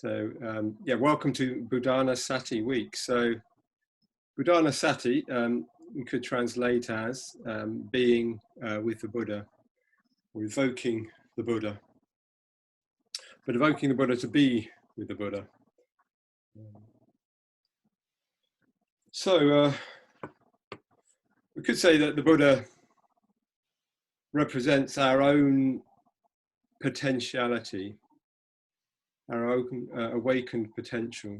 Yeah, welcome to Buddhana Sati week. So Buddhana Sati, we could translate as being with the Buddha, or evoking the Buddha, but evoking the Buddha to be with the Buddha. We could say that the Buddha represents our own potentiality, our own awakened potential.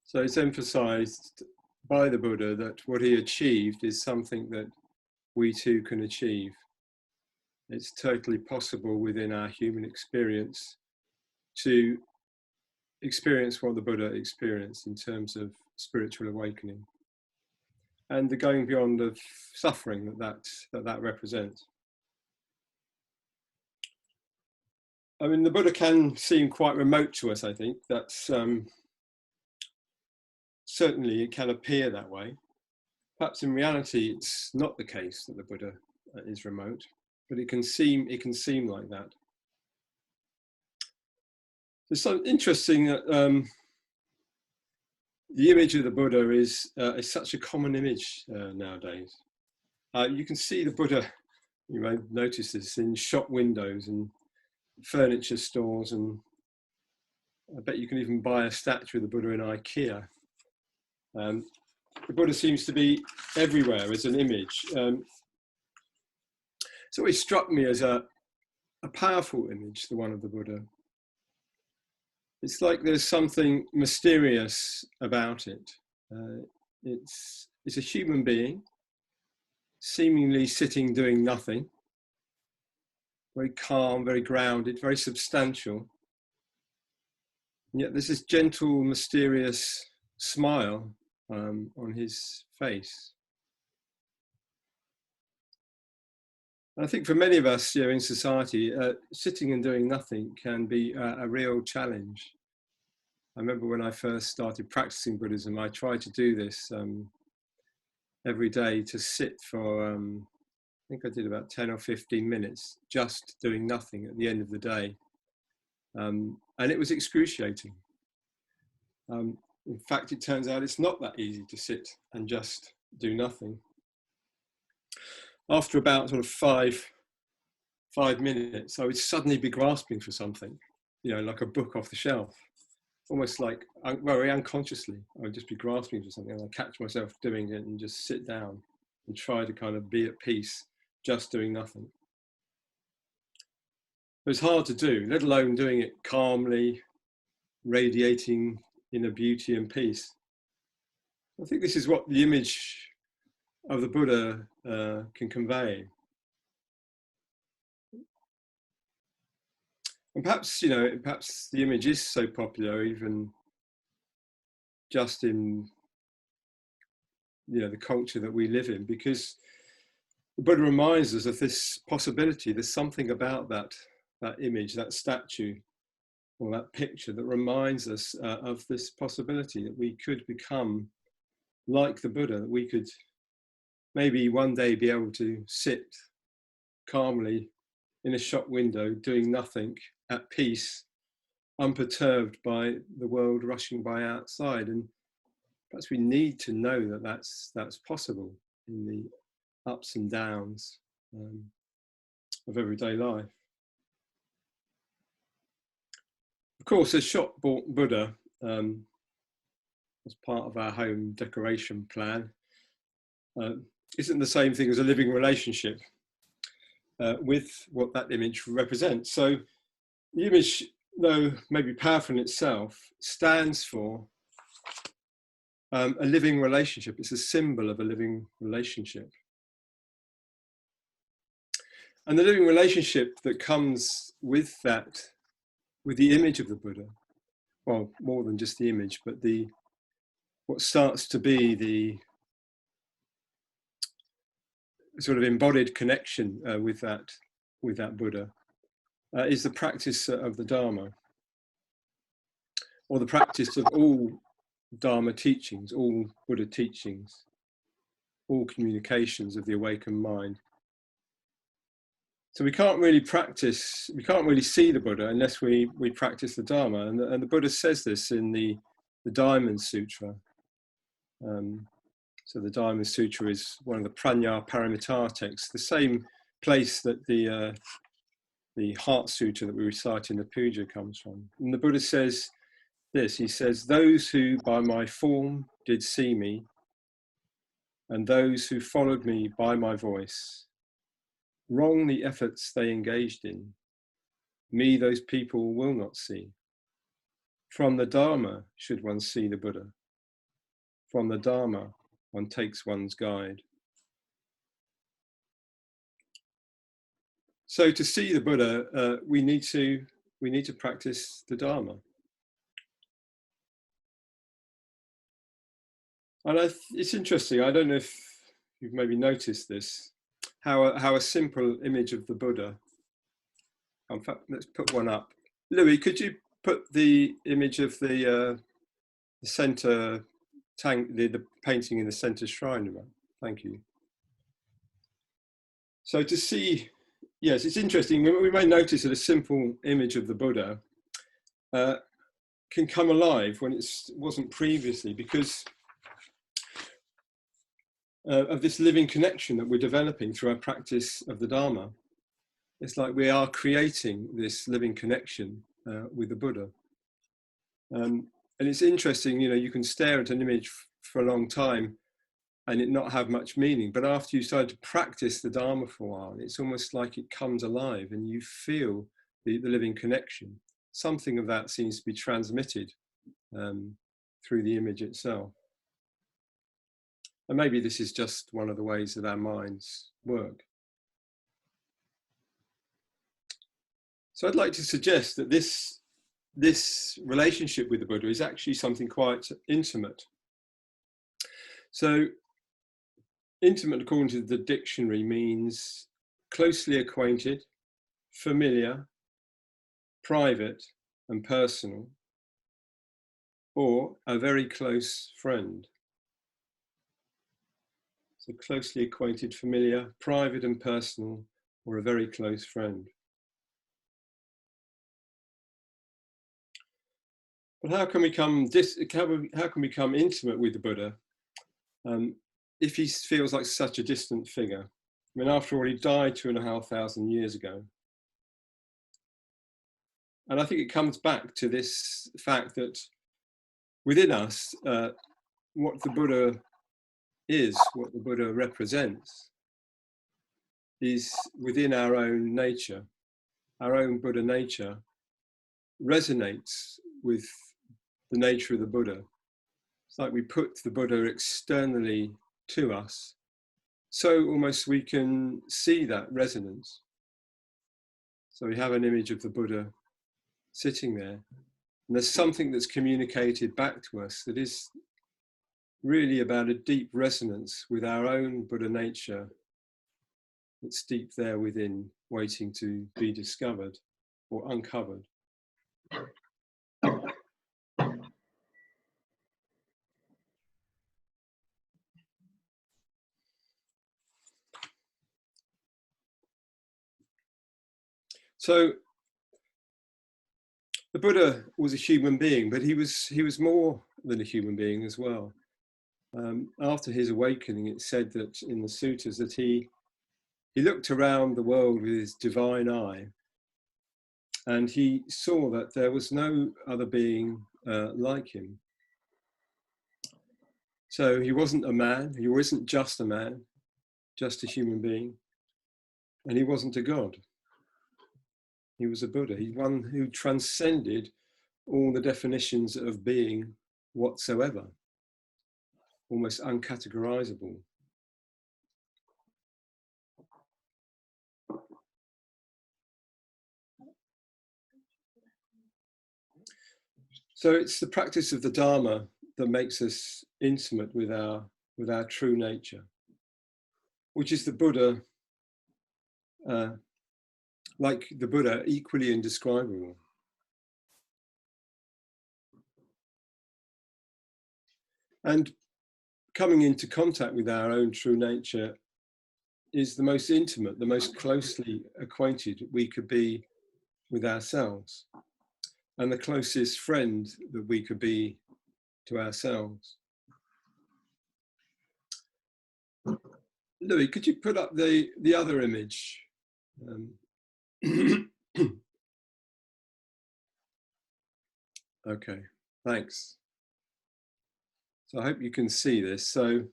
So it's emphasized by the Buddha that what he achieved is something that we too can achieve. It's totally possible within our human experience to experience what the Buddha experienced in terms of spiritual awakening and the going beyond of suffering that represents. I mean, the Buddha can seem quite remote to us, I think. That's certainly it can appear that way. Perhaps in reality, it's not the case that the Buddha is remote, but it can seem like that. It's so interesting that the image of the Buddha is such a common image nowadays. You can see the Buddha, you may notice this, in shop windows and furniture stores, and I bet you can even buy a statue of the Buddha in IKEA. The Buddha seems to be everywhere as an image. It's always struck me as a powerful image, the one of the Buddha. It's like there's something mysterious about it. It's a human being, seemingly sitting doing nothing, very calm, very grounded, very substantial. And yet there's this gentle, mysterious smile on his face. And I think for many of us, in society, sitting and doing nothing can be a real challenge. I remember when I first started practicing Buddhism, I tried to do this every day, to sit for, I think I did about 10 or 15 minutes, just doing nothing at the end of the day. And it was excruciating. In fact, it turns out it's not that easy to sit and just do nothing. After about sort of five minutes, I would suddenly be grasping for something, like a book off the shelf, almost like very unconsciously. I would just be grasping for something, and I'd catch myself doing it and just sit down and try to kind of be at peace, just doing nothing. It was hard to do, let alone doing it calmly, radiating inner beauty and peace. I think this is what the image of the Buddha can convey. And perhaps the image is so popular, even just in the culture that we live in, because the Buddha reminds us of this possibility. There's something about that image, that statue, or that picture that reminds us of this possibility that we could become like the Buddha, that we could maybe one day be able to sit calmly in a shop window doing nothing, at peace, unperturbed by the world rushing by outside. And perhaps we need to know that that's possible in the ups and downs of everyday life. Of course, a shop-bought Buddha, as part of our home decoration plan, isn't the same thing as a living relationship with what that image represents. So the image, though maybe powerful in itself, stands for a living relationship. It's a symbol of a living relationship. And the living relationship that comes with the image of the Buddha, well, more than just the image, but what starts to be the sort of embodied connection with that Buddha, is the practice of the Dharma, or the practice of all Dharma teachings, all Buddha teachings, all communications of the awakened mind. So we can't really see the Buddha unless we practice the Dharma. And the Buddha says this in the Diamond Sutra. So the Diamond Sutra is one of the Prajna Paramita texts, the same place that the Heart Sutra that we recite in the puja comes from. And the Buddha says this, he says, "Those who by my form did see me, and those who followed me by my voice, wrong the efforts they engaged in. Me those people will not see. From the Dharma should one see the Buddha. From the Dharma one takes one's guide." So to see the Buddha, we need to practice the Dharma. And it's interesting, I don't know if you've maybe noticed this, how a simple image of the Buddha, in fact, let's put one up. Louis, could you put the image of the center tank, the painting in the center shrine around? Thank you. So to see, yes, it's interesting. We may notice that a simple image of the Buddha can come alive when it wasn't previously, because of this living connection that we're developing through our practice of the Dharma. It's like we are creating this living connection with the Buddha. And it's interesting, you know, you can stare at an image for a long time and it not have much meaning, but after you start to practice the Dharma for a while, it's almost like it comes alive and you feel the living connection. Something of that seems to be transmitted through the image itself. And maybe this is just one of the ways that our minds work. So I'd like to suggest that this relationship with the Buddha is actually something quite intimate. So intimate, according to the dictionary, means closely acquainted, familiar, private and personal, or a very close friend. So closely acquainted, familiar, private and personal, or a very close friend. But how can we become intimate with the Buddha if he feels like such a distant figure? I mean, after all, he died 2,500 years ago. And I think it comes back to this fact that within us, what the Buddha is, what the Buddha represents, is within our own nature. Our own Buddha nature resonates with the nature of the Buddha. It's like we put the Buddha externally to us, so almost we can see that resonance. So we have an image of the Buddha sitting there, and there's something that's communicated back to us that is really about a deep resonance with our own Buddha nature that's deep there within, waiting to be discovered or uncovered. So the Buddha was a human being, but he was more than a human being as well. After his awakening, it said that in the sutras that he looked around the world with his divine eye, and he saw that there was no other being like him. So he wasn't a man, he wasn't just a man, just a human being, and he wasn't a god. He was a Buddha. He's one who transcended all the definitions of being whatsoever, almost uncategorizable. So it's the practice of the Dharma that makes us intimate with our true nature, which is the Buddha, like the Buddha, equally indescribable. And coming into contact with our own true nature is the most intimate, the most closely acquainted we could be with ourselves, and the closest friend that we could be to ourselves. Louis, could you put up the other image? Okay, thanks. So I hope you can see this. So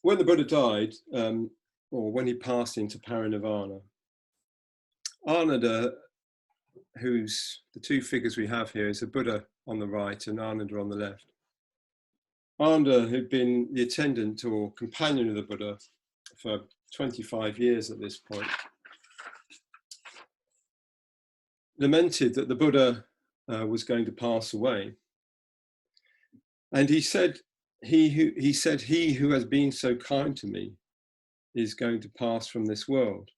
when the Buddha died, or when he passed into parinirvana, Ananda, who's the two figures we have here, is the Buddha on the right and Ananda on the left. Ananda, who'd been the attendant or companion of the Buddha for 25 years at this point, lamented that the Buddha was going to pass away. And he said, he who has been so kind to me is going to pass from this world.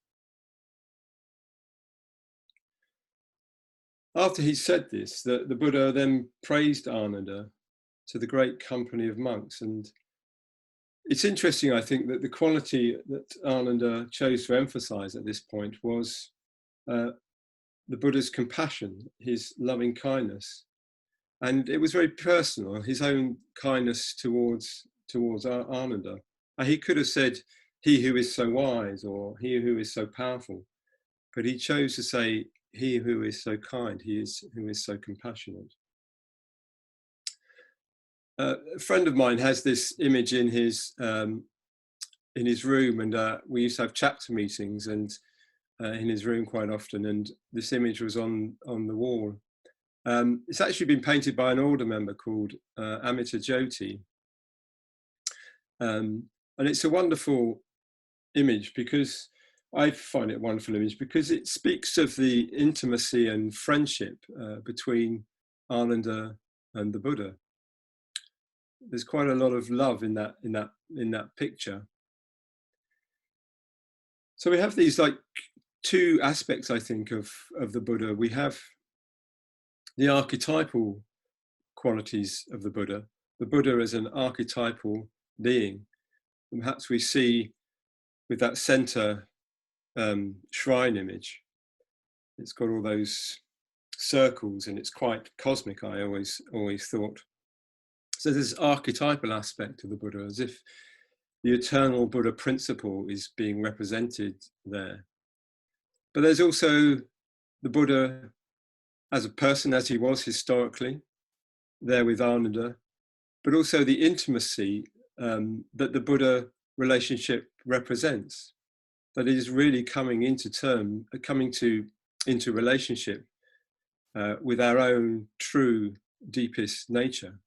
After he said this, the Buddha then praised Ananda to the great company of monks. And it's interesting, I think, that the quality that Ananda chose to emphasize at this point was the Buddha's compassion, his loving kindness. And it was very personal, his own kindness towards Ananda. And he could have said, he who is so wise, or he who is so powerful, but he chose to say, he who is so kind, who is so compassionate. A friend of mine has this image in his room, and we used to have chapter meetings and in his room quite often, and this image was on the wall. It's actually been painted by an order member called Amita Jyoti. And it's a wonderful image because I find it a wonderful image because it speaks of the intimacy and friendship between Ananda and the Buddha. There's quite a lot of love in that picture. So we have these like two aspects, I think, of the Buddha. We have the archetypal qualities of the Buddha as an archetypal being. And perhaps we see with that center shrine image, it's got all those circles and it's quite cosmic, I always thought. So there's this archetypal aspect of the Buddha, as if the eternal Buddha principle is being represented there. But there's also the Buddha as a person, as he was historically, there with Ananda, but also the intimacy that the Buddha relationship represents, that it is really coming into relationship with our own true, deepest nature.